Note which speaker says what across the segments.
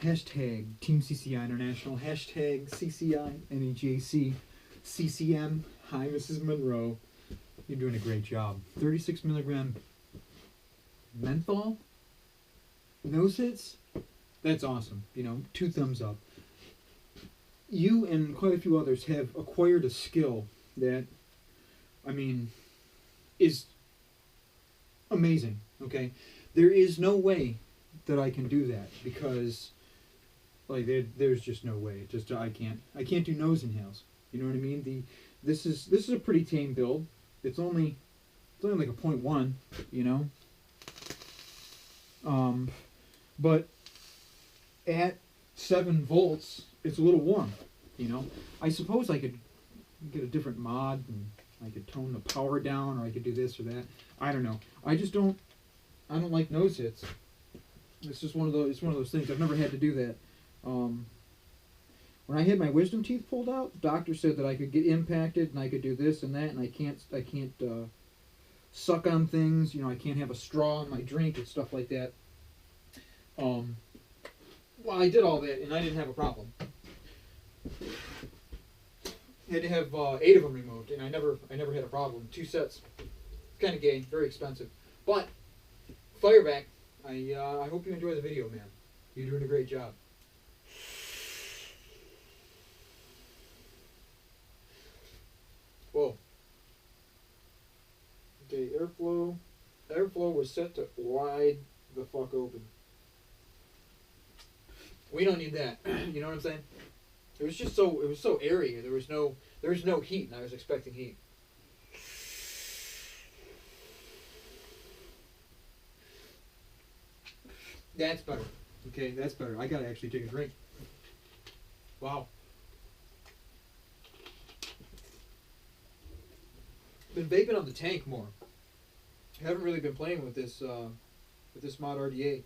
Speaker 1: Hashtag Team CCI International. Hashtag CCI NEJC CCM. Hi, Mrs. Monroe. You're doing a great job. 36 milligram menthol nose hits. That's awesome. You know, 2 thumbs up. You and quite a few others have acquired a skill that, I mean, is amazing. Okay, there is no way that I can do that because, like, there's just no way. Just I can't do nose inhales. You know what I mean? This is a pretty tame build. It's only like a 0.1. You know. But at 7 volts, it's a little warm. You know, I suppose I could get a different mod and I could tone the power down, or I could do this or that. I don't know. I don't like nose hits. It's just one of those. It's one of those things. I've never had to do that. When I had my wisdom teeth pulled out, the doctor said that I could get impacted and I could do this and that, and I can't suck on things. You know, I can't have a straw in my drink and stuff like that. Well, I did all that and I didn't have a problem. I had to have 8 of them removed, and I never had a problem. 2 sets, kind of gay, very expensive. But Fireback, I hope you enjoy the video, man. You're doing a great job. Whoa. Okay, airflow. Airflow was set to wide the fuck open. We don't need that. You know what I'm saying? It was so airy. There was no heat, and I was expecting heat. That's better. Okay, that's better. I gotta actually take a drink. Wow. Been vaping on the tank more. I haven't really been playing with this mod RDA.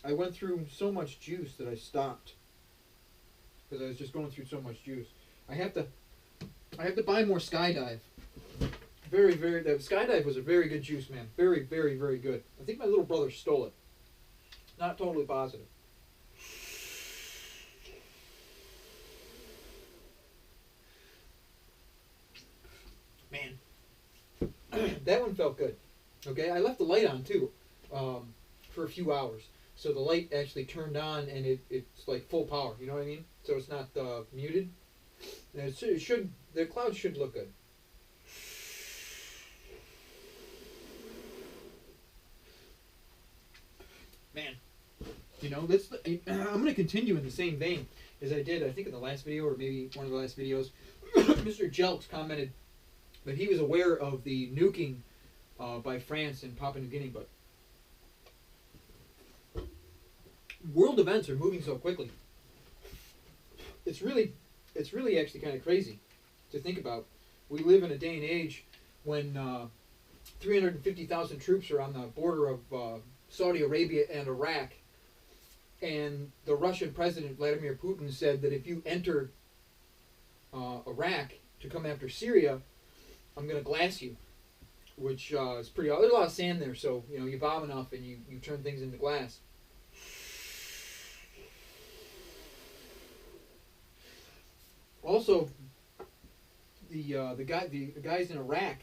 Speaker 1: I went through so much juice that I stopped because I was just going through so much juice. I have to buy more Skydive. The Skydive was a very good juice, man. Very, very, very good. I think my little brother stole it. Not totally positive. Man, that one felt good. Okay, I left the light on too, for a few hours. So the light actually turned on, and it's like full power. You know what I mean? So it's not muted. And the clouds should look good. Man, you know, I'm going to continue in the same vein as I did, I think, in the last video, or maybe one of the last videos. Mr. Jelks commented that he was aware of the nuking by France and Papua New Guinea, but world events are moving so quickly. It's really actually kind of crazy to think about. We live in a day and age when 350,000 troops are on the border of Saudi Arabia and Iraq, and the Russian president Vladimir Putin said that if you enter Iraq to come after Syria, I'm going to glass you, which is pretty. There's a lot of sand there, so you know you bomb enough and you turn things into glass. Also, the guys in Iraq,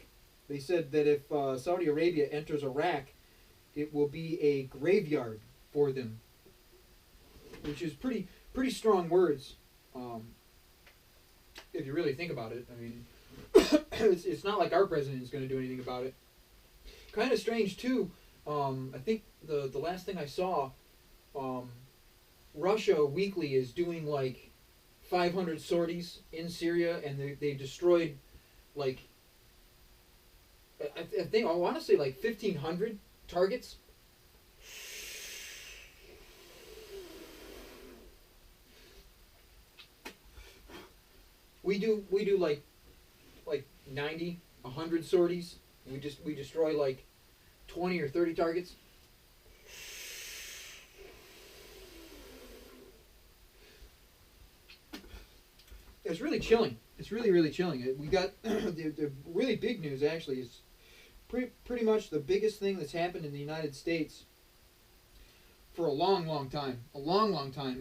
Speaker 1: they said that if Saudi Arabia enters Iraq, it will be a graveyard for them, which is pretty strong words. If you really think about it, I mean, it's not like our president is going to do anything about it. Kind of strange too. I think the last thing I saw, Russia weekly is doing like 500 sorties in Syria, and they destroyed like I want to say like 1,500 targets. We do like 90, 100 sorties. We destroy like 20 or 30 targets. It's really chilling. It's really chilling. We got the really big news actually is pretty much the biggest thing that's happened in the United States for a long, long time,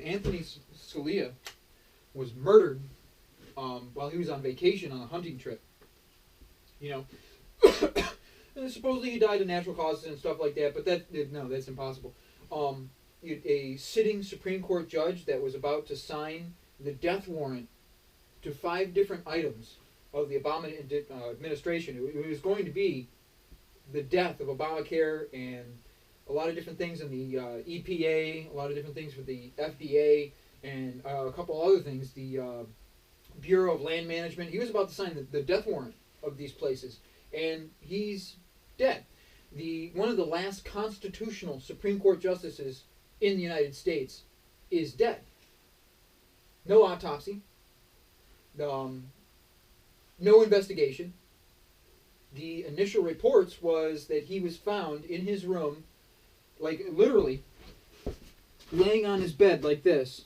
Speaker 1: Anthony Scalia was murdered while he was on vacation on a hunting trip. You know, and supposedly he died of natural causes and stuff like that, but that's impossible. A sitting Supreme Court judge that was about to sign the death warrant to 5 different items of the Obama administration. It was going to be the death of Obamacare and a lot of different things in the EPA, a lot of different things with the FDA, and a couple other things, the Bureau of Land Management. He was about to sign the death warrant of these places, and he's dead. One of the last constitutional Supreme Court justices in the United States is dead. No autopsy. No investigation. The initial reports was that he was found in his room, like literally laying on his bed like this,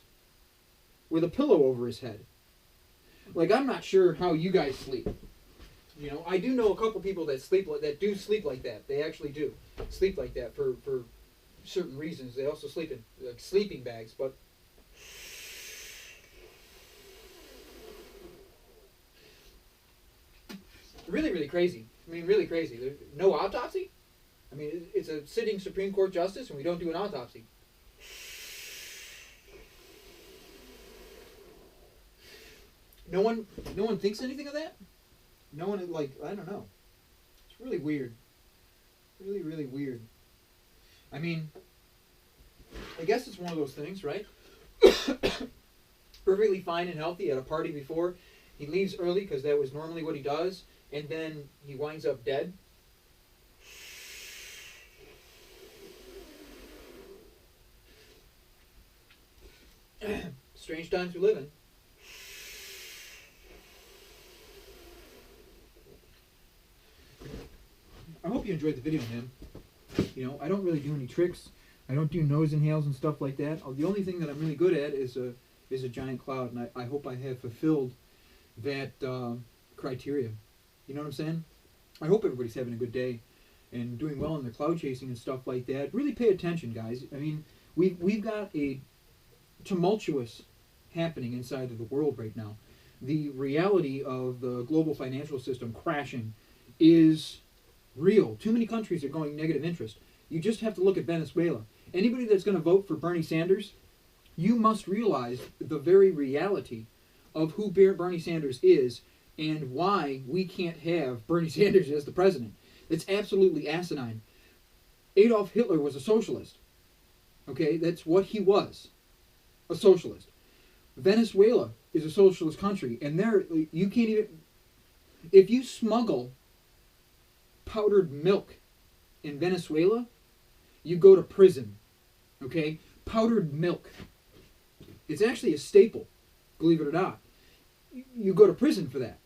Speaker 1: with a pillow over his head. Like, I'm not sure how you guys sleep. You know, I do know a couple people that do sleep like that. They actually do sleep like that for certain reasons. They also sleep in sleeping bags, but really, really crazy. I mean, really crazy. There's no autopsy? I mean, it's a sitting Supreme Court justice, and we don't do an autopsy. No one thinks anything of that? No one, like, I don't know. It's really weird. Really, really weird. I mean, I guess it's one of those things, right? Perfectly fine and healthy at a party before. He leaves early because that was normally what he does, and then he winds up dead. Strange times we live in. I hope you enjoyed the video, man. You know, I don't really do any tricks. I don't do nose inhales and stuff like that. The only thing that I'm really good at is a giant cloud, and I hope I have fulfilled that criteria. You know what I'm saying? I hope everybody's having a good day and doing well in the cloud chasing and stuff like that. Really pay attention, guys. I mean, we've got a tumultuous happening inside of the world right now. The reality of the global financial system crashing is real. Too many countries are going negative interest. You just have to look at Venezuela. Anybody that's going to vote for Bernie Sanders, you must realize the very reality of who Bernie Sanders is and why we can't have Bernie Sanders as the president. It's absolutely asinine. Adolf Hitler was a socialist. Okay, that's what he was. A socialist. Venezuela is a socialist country, and there you can't even. If you smuggle powdered milk in Venezuela, you go to prison. Okay, powdered milk. It's actually a staple, believe it or not. You go to prison for that.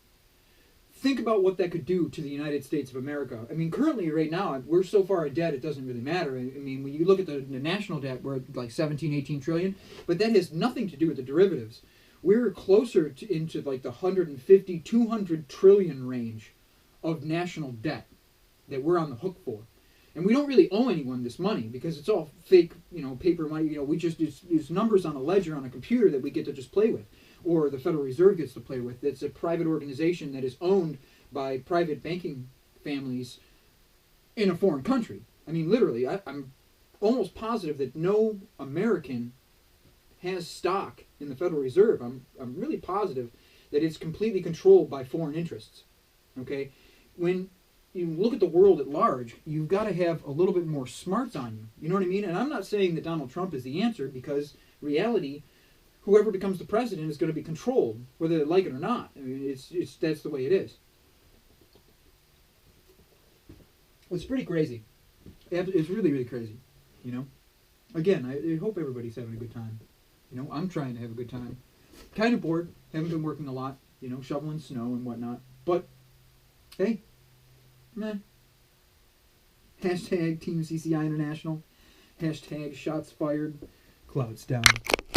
Speaker 1: Think about what that could do to the United States of America. I mean, currently, right now, we're so far in debt, it doesn't really matter. I mean, when you look at the national debt, we're at like 17, 18 trillion, but that has nothing to do with the derivatives. We're closer into like the 150, 200 trillion range of national debt that we're on the hook for. And we don't really owe anyone this money because it's all fake, paper money. We just use numbers on a ledger on a computer that we get to just play with. Or the Federal Reserve gets to play with. It's a private organization that is owned by private banking families in a foreign country. I mean, literally, I'm almost positive that no American has stock in the Federal Reserve. I'm really positive that it's completely controlled by foreign interests. Okay? When you look at the world at large, you've got to have a little bit more smarts on you. You know what I mean? And I'm not saying that Donald Trump is the answer, because reality, whoever becomes the president is going to be controlled, whether they like it or not. I mean, that's the way it is. It's pretty crazy. It's really, really crazy. Again, I hope everybody's having a good time. I'm trying to have a good time. Kind of bored. Haven't been working a lot. Shoveling snow and whatnot. But hey, man. Hashtag Team CCI International. Hashtag shots fired. Clouds down.